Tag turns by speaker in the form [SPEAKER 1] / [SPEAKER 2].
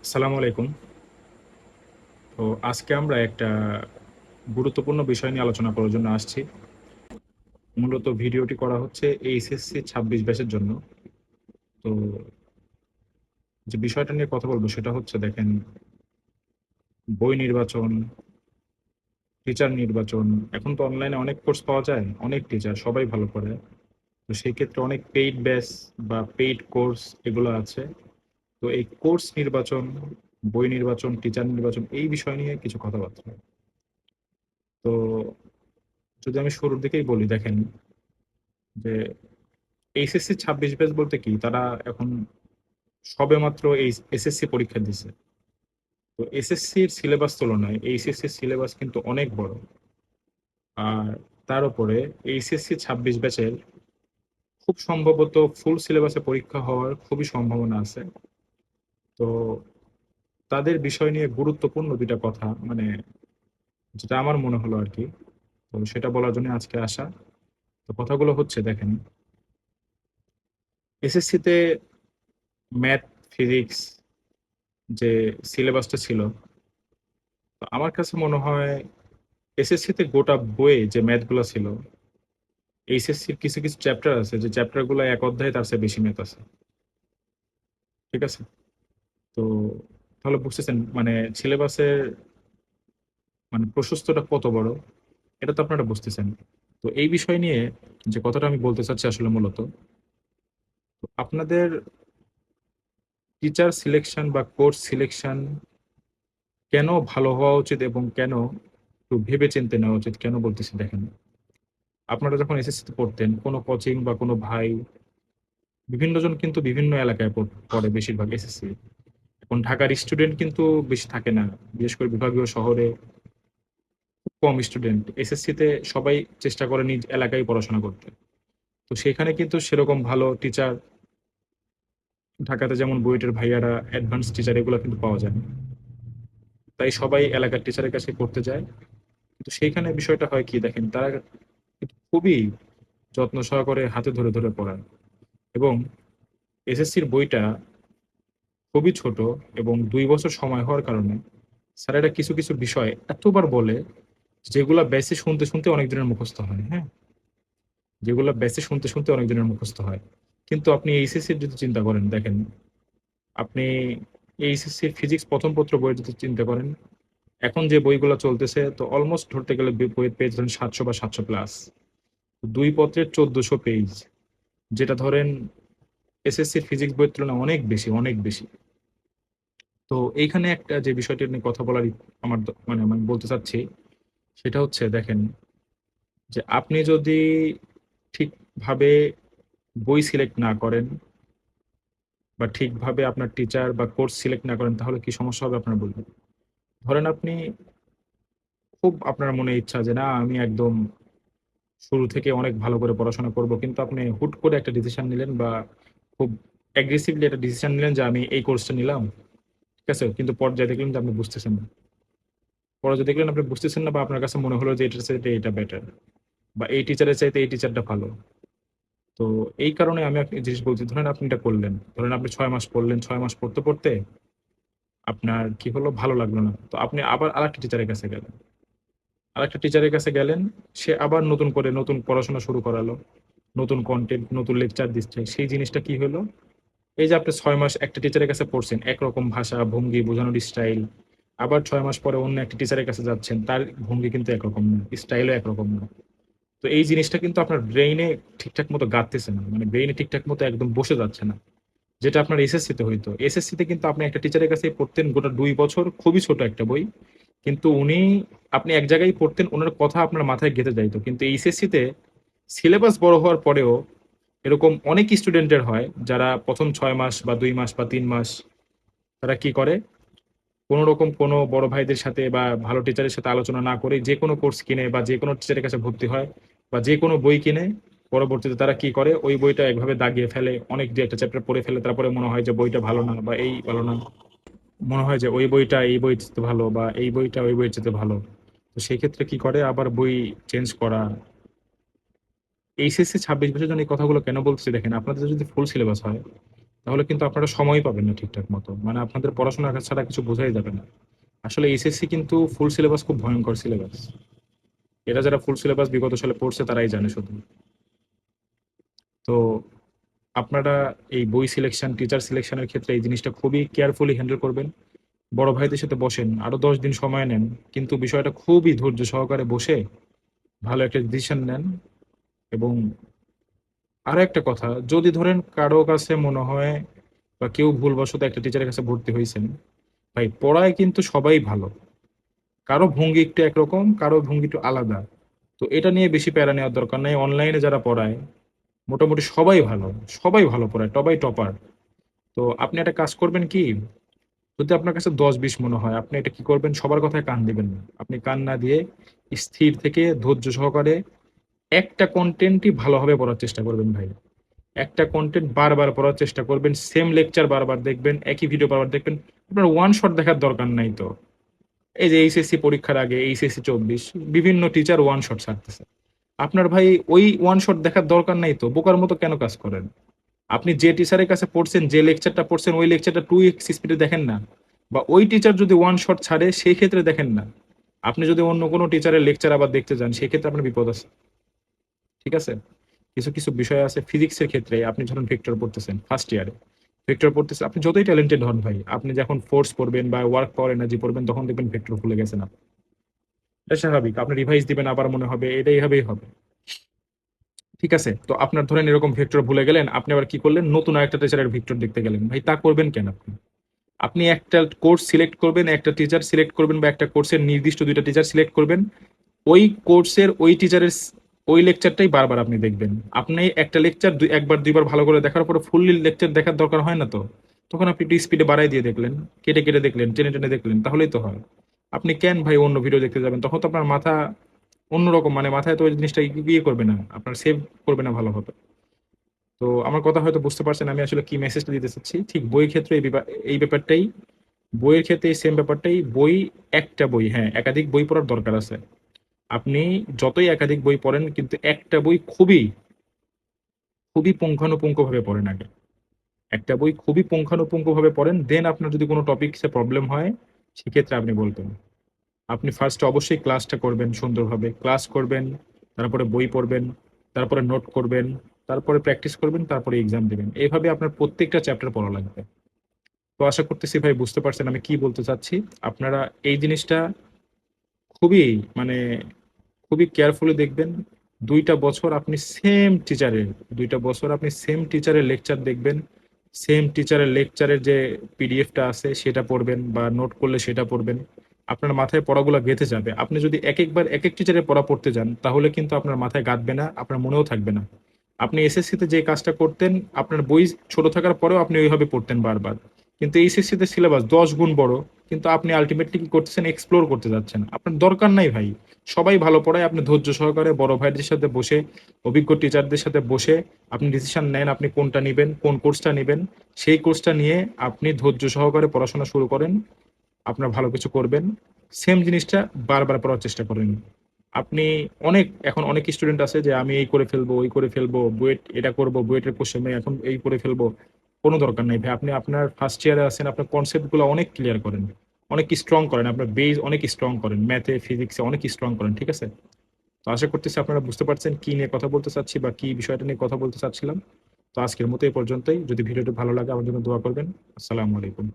[SPEAKER 1] আসসালামু আলাইকুম। তো আজকে আমরা একটা গুরুত্বপূর্ণ বিষয় নিয়ে আলোচনা করার জন্য আসছি। মূলত ভিডিওটি করা হচ্ছে এইচএসসি ২৬ ব্যাচের জন্য। তো যে বিষয়টা নিয়ে কথা বলবো সেটা হচ্ছে দেখেন, বই নির্বাচন, টিচার নির্বাচন। এখন তো অনলাইনে অনেক কোর্স পাওয়া যায়, অনেক টিচার সবাই ভালো করে। তো সেই ক্ষেত্রে অনেক পেইড ব্যাচ বা পেইড কোর্স এগুলো আছে। তো এই কোর্স নির্বাচন, বই নির্বাচন, টিচার নির্বাচন এই বিষয় নিয়ে কিছু কথাবার্তা। তো যদি আমি শুরুর দিকেই বলি, দেখেন যে এইচএসসি ২৬ ব্যাচ বলতে কি, তারা এখন সবেমাত্র এই এসএসসি পরীক্ষা দিছে। তো এসএসসির সিলেবাস তুলনায় এইচএসসির সিলেবাস কিন্তু অনেক বড়। আর তার উপরে এইচএসসি ২৬ ব্যাচের খুব সম্ভবত ফুল সিলেবাসে পরীক্ষা হওয়ার খুবই সম্ভাবনা আছে। তো তাদের বিষয় নিয়ে গুরুত্বপূর্ণ দুইটা কথা, মানে যেটা আমার মনে হলো আর কি, তো সেটা বলার জন্য আজকে আসা। তো কথাগুলো হচ্ছে দেখেন, এসএসসিতে ম্যাথ, ফিজিক্স যে সিলেবাসটা ছিল, তো আমার কাছে মনে হয় এসএসসি তে গোটা বইয়ে যে ম্যাথ গুলো ছিল, এইচএসসির কিছু কিছু চ্যাপ্টার আছে যে চ্যাপ্টার গুলো এক অধ্যায়ে তার চেয়ে বেশি ম্যাথ আছে। ঠিক আছে? তো তাহলে বুঝতেছেন মানে সিলেবাসের মানে প্রশস্তটা কত বড়, এটা তো আপনারা বুঝতেছেন। তো এই বিষয় নিয়ে যে কথাটা আমি বলতে চাচ্ছি আসলে মূলত, তো আপনাদের টিচার সিলেকশন বা কোর্স সিলেকশন কেন ভালো হওয়া উচিত এবং কেন একটু ভেবে চিন্তে নেওয়া উচিত, কেন বলতেছি দেখেন, আপনারা যখন এসএসসি তে পড়তেন কোনো কোচিং বা কোনো ভাই, বিভিন্ন জন কিন্তু বিভিন্ন এলাকায় পড়ে বেশিরভাগ এসএসসি। এখন ঢাকার স্টুডেন্ট কিন্তু বেশি থাকে না, বিশেষ করে বিভাগীয় শহরে খুব কম স্টুডেন্ট। এসএসসি তে সবাই চেষ্টা করে নিজ এলাকায় পড়াশোনা করতে। তো সেখানে কিন্তু সেরকম ভালো টিচার, ঢাকাতে যেমন বুয়েটের ভাইয়ারা অ্যাডভান্স টিচার এগুলো কিন্তু পাওয়া যায় না। তাই সবাই এলাকার টিচারের কাছে পড়তে যায়। কিন্তু সেইখানে বিষয়টা হয় কি দেখেন, তারা কিন্তু খুবই যত্ন সহকারে হাতে ধরে ধরে পড়ায়। এবং এসএসসির বইটা খুবই ছোট এবং ২ বছর সময় হওয়ার কারণে স্যারেরা কিছু কিছু বিষয় এতবার বলে, যেগুলা বেসে শুনতে শুনতে অনেক দিনের মুখস্থ হয়। হ্যাঁ, যেগুলা বেসে শুনতে শুনতে অনেক দিনের মুখস্থ হয়। কিন্তু আপনি এইচএসসির যদি চিন্তা করেন, দেখেন আপনি এইচএসসির ফিজিক্স প্রথম পত্র বইয়ের যদি চিন্তা করেন, এখন যে বইগুলো চলতেছে তো অলমোস্ট ধরতে গেলে বইয়ের পেজ ধরেন ৭০০ বা ৭০০ প্লাস, ২ পত্রের ১৪০০ পেজ, যেটা ধরেন এসএসসির ফিজিক্স বইয়ের তুলনায় অনেক বেশি, অনেক বেশি। তো এইখানে একটা যে বিষয়টি নিয়ে কথা বলার আমার মানে আমি বলতে চাচ্ছি, সেটা হচ্ছে দেখেন যে আপনি যদি ঠিকভাবে বই সিলেক্ট না করেন বা ঠিকভাবে আপনার টিচার বা কোর্স সিলেক্ট না করেন, তাহলে কি সমস্যা হবে আপনার বলবেন। ধরেন আপনি খুব আপনার মনে ইচ্ছা যে না আমি একদম শুরু থেকে অনেক ভালো করে পড়াশোনা করব, কিন্তু আপনি হুট করে একটা ডিসিশন নিলেন বা খুব অ্যাগ্রেসিভলি একটা ডিসিশন নিলেন যে আমি এই কোর্সটা নিলাম। ঠিক আছে, কিন্তু পর্যায়ে দেখলেন যে আপনি বুঝতেছেন না, পর্যায়ে দেখলেন আপনি বুঝতেছেন না, বা আপনার কাছে মনে হলো যে এটার চাইতে এটা বেটার, বা এই টিচারের চাইতে এই টিচারটা ভালো। তো এই কারণে আমি একটা জিনিস বলছি, ধরেন আপনি এটা করলেন, ধরেন আপনি ৬ মাস পড়লেন, ৬ মাস পড়তে পড়তে আপনার কি হলো, ভালো লাগলো না, তো আপনি আবার আরেকটা টিচারের কাছে গেলেন, আরেকটা টিচারের কাছে গেলেন, সে আবার নতুন করে নতুন পড়াশোনা শুরু করালো, নতুন কন্টেন্ট নতুন লেকচার দিচ্ছে, সেই জিনিসটা কি হলো, এই যে আপনি ৬ মাস একটা টিচারের কাছে পড়ছেন একরকম ভাষা ভঙ্গি বোঝানোর স্টাইল, আবার ৬ মাস পরে অন্য একটা টিচারের কাছে যাচ্ছেন, তার ভঙ্গি কিন্তু একরকম না, স্টাইলও একরকম না। তো এই জিনিসটা কিন্তু আপনার ব্রেইনে ঠিকঠাক মতো গাঁথতেছে না, মানে ব্রেইনে ঠিকঠাক মতো একদম বসে যাচ্ছে না, যেটা আপনার এসএসসি তে হইতো। এসএসসি তে কিন্তু আপনি একটা টিচারের কাছে পড়তেন গোটা ২ বছর, খুবই ছোট একটা বই, কিন্তু উনি, আপনি এক জায়গায় পড়তেন, ওনার কথা আপনার মাথায় গেঁথে যাইতো। কিন্তু এইচএসসি তে সিলেবাস বড় হওয়ার পরেও এরকম অনেক স্টুডেন্টের হয় যারা প্রথম ৬ মাস বা ২ মাস বা ৩ মাস তারা কি করে, কোনো রকম কোনো বড় ভাইদের সাথে বা ভালো টিচারের সাথে আলোচনা না করে যে কোনো কোর্স কিনে বা যে কোনো টিচারের কাছে ভর্তি হয় বা যে কোনো বই কিনে, পরবর্তীতে তারা কি করে ওই বইটা একভাবে দাগিয়ে ফেলে, অনেক দু একটা চ্যাপ্টার পড়ে ফেলে, তারপরে মনে হয় যে বইটা ভালো না বা এই ভালো না, মনে হয় যে ওই বইটা এই বই চেয়ে ভালো বা এই বইটা ওই বইয়ের চেয়ে ভালো। তো সেই ক্ষেত্রে কি করে আবার বই চেঞ্জ করা। এইচএসসি ২৬ বছর জন্য এই কথাগুলো কেন বলতেছি দেখেন, আপনাদের যদি ফুল সিলেবাস হয় তাহলে কিন্তু আপনারা সময় পাবেন না ঠিকঠাক মতো, মানে আপনাদের পড়াশোনা ছাড়া কিছু বোঝাই যাবে না। আসলে এইচএসসি কিন্তু ফুল সিলেবাস খুব ভয়ঙ্কর সিলেবাস। এটা যারা ফুল সিলেবাস বিগত সালে পড়ছে তারাই জানে শুধু। তো আপনারা এই বই সিলেকশন, টিচার সিলেকশনের ক্ষেত্রে এই জিনিসটা খুবই কেয়ারফুলি হ্যান্ডেল করবেন। বড় ভাইদের সাথে বসেন, আরো 10 দিন সময় নেন, কিন্তু বিষয়টা খুবই ধৈর্য সহকারে বসে ভালো একটা ডিসিশন নেন। এবং আরো একটা কথা, যদি ধরেন কারো কাছে মনে হয় বা কেউ ভুলবশত একটা টিচারের কাছে ভর্তি হয়েছেন, ভাই পড়ায় কিন্তু সবাই ভালো, কারো ভঙ্গি একটু একরকম, কারো ভঙ্গি একটু আলাদা। তো এটা নিয়ে বেশি প্যারা নেওয়ার দরকার নেই। অনলাইনে যারা পড়ায় মোটামুটি সবাই ভালো, সবাই ভালো পড়ায়, সবাই টপার। তো আপনি একটা কাজ করবেন কি, যদি আপনার কাছে 10-20 মনে হয়, আপনি এটা কি করবেন, সবার কথায় কান দিবেন না। আপনি কান না দিয়ে স্থির থেকে ধৈর্য সহকারে একটা কন্টেন্টই ভালোভাবে পড়ার চেষ্টা করবেন ভাই। একটা কন্টেন্ট বারবার পড়ার চেষ্টা করবেন, সেম লেকচার বারবার দেখবেন, একই ভিডিও বারবার দেখবেন। আপনার ওয়ান শট দেখার দরকার নাই তো। এই যে এইচএসসি পরীক্ষার আগে, এইচএসসি 24 বিভিন্ন টিচার ওয়ান শট ছাড়তেছে। আপনার ভাই ওই ওয়ান শট দেখার দরকার নাই তো, বোকার মতো কেন কাজ করেন? আপনি যে টিচারের কাছে পড়ছেন, যে লেকচারটা পড়ছেন, ওই লেকচারটা 2x স্পিডে দেখেন না? বা ওই টিচার যদি ওয়ান শট ছাড়ে সেই ক্ষেত্রে দেখেন না? আপনি যদি অন্য কোনো টিচারের লেকচার আবার দেখতে যান, সেক্ষেত্রে আপনার বিপদ আছে। ঠিক আছে? কিছু কিছু বিষয় আছে ফিজিক্সের ক্ষেত্রে, আপনি যখন ভেক্টর পড়তেছেন ফার্স্ট ইয়ারে, ভেক্টর পড়তেছে, আপনি যতই ট্যালেন্টেড হন ভাই, আপনি যখন ফোর্স পড়বেন বা ওয়ার্ক পাওয়ার এনার্জি পড়বেন, তখন দেখবেন ভেক্টর ভুলে গেছেন আপনি। এটা স্বাভাবিক, আপনি রিভাইজ দিবেন, আবার মনে হবে, এটা এইভাবেই হবে। ঠিক আছে? তো আপনার ধরেন এরকম ভেক্টর ভুলে গেলেন, আপনি আবার কি করলেন, নতুন আরেকটা টিচারের ভেক্টর দেখতে গেলেন। ভাই তা করবেন কেন আপনি? আপনি একটা কোর্স সিলেক্ট করবেন, একটা টিচার সিলেক্ট করবেন, বা একটা কোর্সের নির্দিষ্ট দুইটা টিচার সিলেক্ট করবেন। ওই কোর্সের ওই টিচারের ওই লেকচারটাই বারবার আপনি দেখবেন। আপনি একটা লেকচার একবার দুইবার ভালো করে দেখার পরে ফুললি লেকচার দেখার দরকার হয় না তো? তখন আপনি একটু স্পিডে বাড়াই দিয়ে দেখলেন, কেটে কেটে দেখলেন, টেনে টেনে দেখলেন, তাহলেই তো হয়। আপনি কেন ভাই অন্য ভিডিও দেখতে যাবেন? তখন তো আপনার মাথা অন্যরকম, মানে মাথায় তো ওই জিনিসটা ইয়ে করবে না, আপনার সেভ করবে না ভালোভাবে। তো আমার কথা হয়তো বুঝতে পারছেন আমি আসলে কি মেসেজটা দিতে চাচ্ছি। ঠিক বইয়ের ক্ষেত্রে এই ব্যাপারটাই, বইয়ের ক্ষেত্রে সেম ব্যাপারটাই। বই, একটা বই, হ্যাঁ একাধিক বই পড়ার দরকার আছে। আপনি যতই একাধিক বই পড়েন, কিন্তু একটা বই খুবই খুবই পুঙ্খানুপুঙ্খ ভাবে পড়েন আগে। একটা বই খুবই পুঙ্খানুপুঙ্খ ভাবে পড়েন, দেন আপনার যদি কোনো টপিকসে প্রবলেম হয়, সেক্ষেত্রে আপনি বলবেন। আপনি ফার্স্টে অবশ্যই ক্লাসটা করবেন, সুন্দরভাবে ক্লাস করবেন, তারপরে বই পড়বেন, তারপরে নোট করবেন, তারপরে প্র্যাকটিস করবেন, তারপরে এক্সাম দিবেন। এইভাবে আপনার প্রত্যেকটা চ্যাপ্টার পড়া লাগবে। তো আশা করতেছি ভাই বুঝতে পারছেন আমি কি বলতে চাচ্ছি। আপনারা এই জিনিসটা খুবই, মানে খুবই কেয়ারফুলি দেখবেন। 2টা বছর আপনি সেম টিচারের, 2টা বছর আপনি সেম টিচারের লেকচার দেখবেন, সেম টিচারের লেকচারের যে পিডিএফটা আছে সেটা পড়বেন, বা নোট করলে সেটা পড়বেন। আপনার মাথায় পড়াগুলো গেঁথে যাবে। আপনি যদি এক একবার এক এক টিচারের পড়া পড়তে যান, তাহলে কিন্তু আপনার মাথায় গাঁথবে না, আপনার মনেও থাকবে না। আপনি এসএসসিতে যে কাজটা করতেন, আপনার বই ছোট থাকার পরেও আপনি ওইভাবে পড়তেন বারবার, কিন্তু এইচএসসিতে সিলেবাস 10 গুণ বড়, কিন্তু আপনি আলটিমেটলি কি করতেছেন, এক্সপ্লোর করতে যাচ্ছেন। আপনার দরকার নাই ভাই, সবাই ভালো পড়ায়। আপনি ধৈর্য সহকারে বড় ভাইদের সাথে বসে, অভিজ্ঞ টিচারদের সাথে বসে আপনি ডিসিশন নেন, আপনি কোনটা নেবেন, কোন কোর্সটা নেবেন। সেই কোর্সটা নিয়ে আপনি ধৈর্য সহকারে পড়াশোনা শুরু করেন, আপনার ভালো কিছু করবেন। সেম জিনিসটা বারবার পড়ার চেষ্টা করেন। আপনি এখন অনেক স্টুডেন্ট আছে যে আমি এই করে ফেলবো, ওই করে ফেলবো, বুয়েট এটা করবো, বুয়েটের কোশ্চেনে এখন এই করে ফেলবো। কোনো দরকার নাই ভাই। আপনি আপনার ফার্স্ট ইয়ারে আছেন, আপনার কনসেপ্ট গুলো অনেক ক্লিয়ার করেন, অনেক স্ট্রং করেন, আপনার বেস অনেক স্ট্রং করেন, ম্যাথে ফিজিক্সে অনেক স্ট্রং করেন। ঠিক আছে? তো আশা করতেছি আপনারা বুঝতে পারছেন কি নিয়ে কথা বলতে চাচ্ছি, বা কি বিষয়টা নিয়ে কথা বলতে চাচ্ছিলাম। তো আজকের মতো এই পর্যন্তই। যদি ভিডিওটি ভালো লাগে আমার জন্য দোয়া করবেন। আসসালামু আলাইকুম।